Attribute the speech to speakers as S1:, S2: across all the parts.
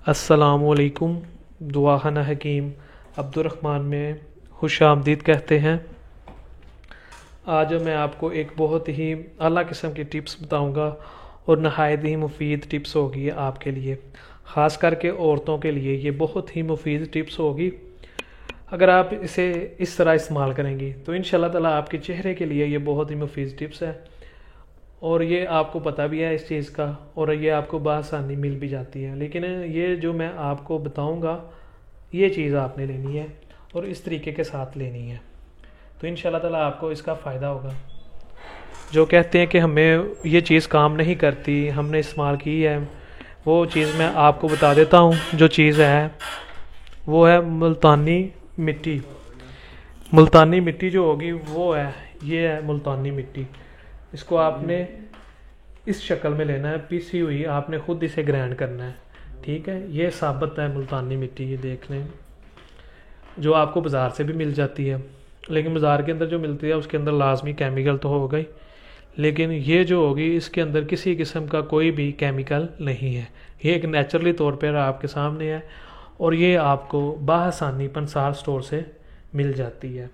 S1: अस्सलामुअलैकुम। दुआखाना हकीम अब्दुर्रहमान में खुश आमदीद कहते हैं। आज मैं आपको एक बहुत ही आला किस्म की टिप्स बताऊंगा और नहायत ही मुफीद टिप्स होगी आपके लिए, ख़ास करके औरतों के लिए ये बहुत ही मुफीद टिप्स होगी। अगर आप इसे इस तरह इस्तेमाल करेंगी तो इंशाल्लाह ताला आपके चेहरे के लिए ये बहुत ही मुफीद टिप्स है और ये आपको पता भी है इस चीज़ का और ये आपको बआसानी मिल भी जाती है। लेकिन ये जो मैं आपको बताऊंगा ये चीज़ आपने लेनी है और इस तरीके के साथ लेनी है, तो इंशाल्लाह ताला आपको इसका फ़ायदा होगा। जो कहते हैं कि हमें ये चीज़ काम नहीं करती, हमने इस्तेमाल की है, वो चीज़ मैं आपको बता देता हूँ। जो चीज़ है वो है मुल्तानी मिट्टी। मुल्तानी मिट्टी जो होगी वो है, ये है मुल्तानी मिट्टी। इसको आपने इस शक्ल में लेना है, पीसी हुई, आपने खुद इसे ग्राइंड करना है। ठीक है, ये साबित है मुल्तानी मिट्टी। ये देख लें, जो आपको बाज़ार से भी मिल जाती है, लेकिन बाज़ार के अंदर जो मिलती है उसके अंदर लाजमी केमिकल तो होगा ही, लेकिन ये जो होगी इसके अंदर किसी किस्म का कोई भी केमिकल नहीं है। ये एक नेचुरली तौर पर आपके सामने है और ये आपको बआसानी पंसार स्टोर से मिल जाती है।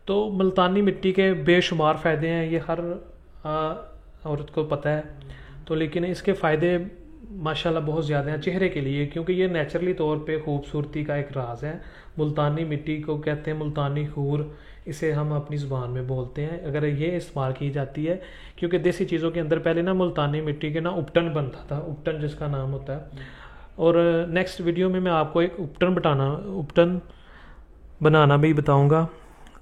S1: तो मुल्तानी मिट्टी के बेशुमार फ़ायदे हैं, ये हर औरत को पता है। तो लेकिन इसके फ़ायदे माशाल्लाह बहुत ज़्यादा हैं चेहरे के लिए, क्योंकि ये नेचुरली तौर पे खूबसूरती का एक राज है। मुल्तानी मिट्टी को कहते हैं मुल्तानी हूर, इसे हम अपनी ज़ुबान में बोलते हैं। अगर ये इस्तेमाल की जाती है, क्योंकि देसी चीज़ों के अंदर पहले ना मुल्तानी मिट्टी के ना उपटन बनता था, उपटन जिसका नाम होता है। और नेक्स्ट वीडियो में मैं आपको एक उपटन बनाना भी बताऊँगा।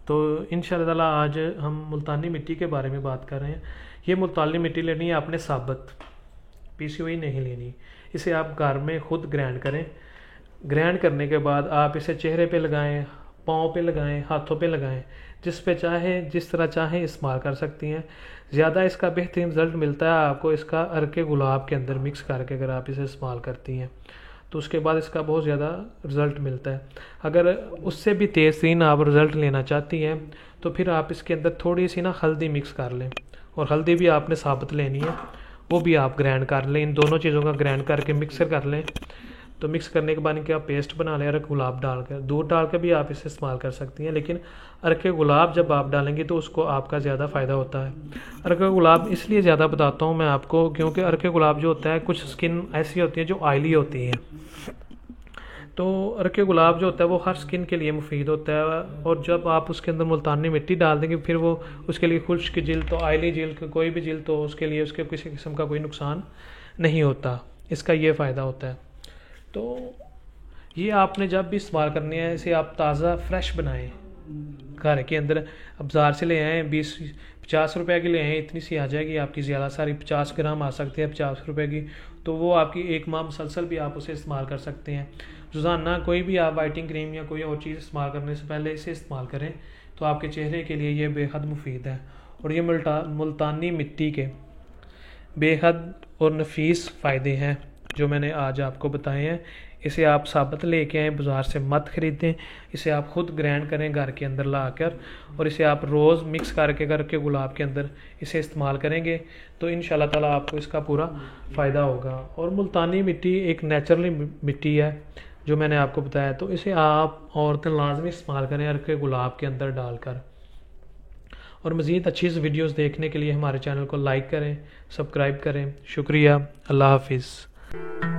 S1: तो इंशाअल्लाह ताला आज हम मुल्तानी मिट्टी के बारे में बात कर रहे हैं। ये मुल्तानी मिट्टी लेनी है आपने साबुत, पीसी हुई नहीं लेनी। इसे आप घर में खुद ग्राइंड करें। ग्राइंड करने के बाद आप इसे चेहरे पे लगाएं, पाँव पे लगाएं, हाथों पे लगाएं, जिस पे चाहें, जिस तरह चाहें इस्तेमाल कर सकती हैं। ज़्यादा इसका बेहतरीन रिज़ल्ट मिलता है आपको इसका अर्के गुलाब के अंदर मिक्स करके, अगर आप इसे इस्तेमाल करती हैं तो उसके बाद इसका बहुत ज़्यादा रिज़ल्ट मिलता है। अगर उससे भी तेज़ आप रिज़ल्ट लेना चाहती हैं तो फिर आप इसके अंदर थोड़ी सी ना हल्दी मिक्स कर लें, और हल्दी भी आपने साबुत लेनी है, वो भी आप ग्राइंड कर लें। इन दोनों चीज़ों का ग्राइंड करके मिक्सर कर लें। तो मिक्स करने के बाद इनके आप पेस्ट बना लें, अर्क गुलाब डालकर, दूध डालकर भी आप इसे इस्तेमाल कर सकती हैं। लेकिन अर्क गुलाब जब आप डालेंगे तो उसको आपका ज़्यादा फ़ायदा होता है। अर्क गुलाब इसलिए ज़्यादा बताता हूँ मैं आपको, क्योंकि अर्क गुलाब जो होता है, कुछ स्किन ऐसी होती है जो ऑयली होती है, तो अर्क गुलाब जो होता है वो हर स्किन के लिए मुफीद होता है। और जब आप उसके अंदर मुल्तानी मिट्टी डाल देंगे फिर वो उसके लिए खुश्क जिल्द, तो ऑयली जिल्द, कोई भी जिल्द तो उसके लिए उसके किसी किस्म का कोई नुकसान नहीं होता। इसका ये फ़ायदा होता है। तो ये आपने जब भी इस्तेमाल करनी है, इसे आप ताज़ा फ्रेश बनाएं घर के अंदर। अब बाज़ार से ले आएँ, 20-50 रुपए की ले आएँ, इतनी सी आ जाएगी आपकी, ज़्यादा सारी 50 ग्राम आ सकती है 50 रुपए की, तो वो आपकी एक माह मुसलसल भी आप उसे इस्तेमाल कर सकते हैं। रोज़ाना कोई भी आप वाइटिंग क्रीम या कोई और चीज़ इस्तेमाल करने से पहले इसे इस्तेमाल करें तो आपके चेहरे के लिए ये बेहद मुफीद है। और ये मुल्तानी मिट्टी के बेहद और नफीस फ़ायदे हैं जो मैंने आज आपको बताए हैं। इसे आप साबुत लेके आएँ, बाज़ार से मत ख़रीदें। इसे आप ख़ुद ग्राइंड करें घर के अंदर लाकर, और इसे आप रोज़ मिक्स करके गुलाब के अंदर इसे इस्तेमाल करेंगे तो इंशाल्लाह ताला आपको इसका पूरा फ़ायदा होगा। और मुल्तानी मिट्टी एक नेचुरली मिट्टी है जो मैंने आपको बताया, तो इसे आप औरतें लाजमी इस्तेमाल करें अर्के गुलाब के अंदर डालकर। और मज़ीद अच्छी वीडियोज़ देखने के लिए हमारे चैनल को लाइक करें, सब्सक्राइब करें। शुक्रिया, अल्लाह हाफिज़।